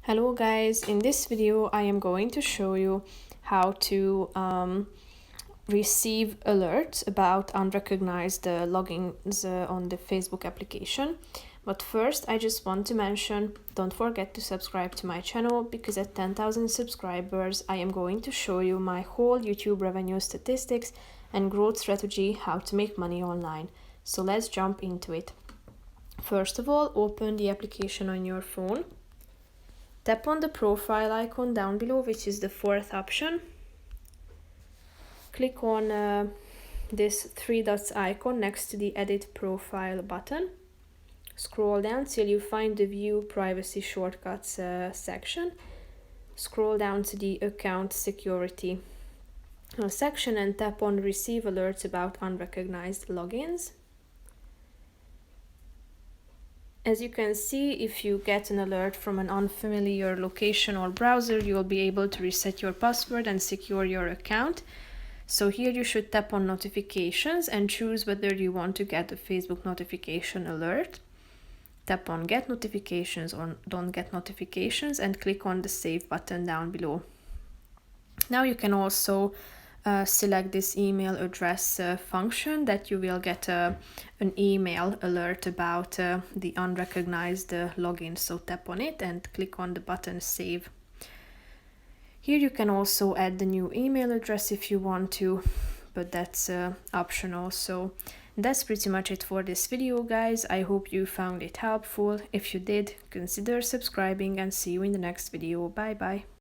Hello guys, in this video I am going to show you how to receive alerts about unrecognized logins on the Facebook application. But first I just want to mention, don't forget to subscribe to my channel, because at 10,000 subscribers I am going to show you my whole YouTube revenue statistics and growth strategy, how to make money online. So let's jump into it. First of all, open the application on your phone. Tap on the profile icon down below, which is the fourth option. Click on this three dots icon next to the edit profile button. Scroll down till you find the view privacy shortcuts section. Scroll down to the account security section and tap on receive alerts about unrecognized logins. As you can see, if you get an alert from an unfamiliar location or browser, you will be able to reset your password and secure your account. So here you should tap on notifications and choose whether you want to get a Facebook notification alert. Tap on get notifications or don't get notifications and click on the save button down below. Now you can also select this email address function that you will get an email alert about the unrecognized login. So tap on it and click on the button save. Here you can also add the new email address if you want to, but that's optional. So that's pretty much it for this video, guys. I hope you found it helpful. If you did, consider subscribing and see you in the next video. Bye bye.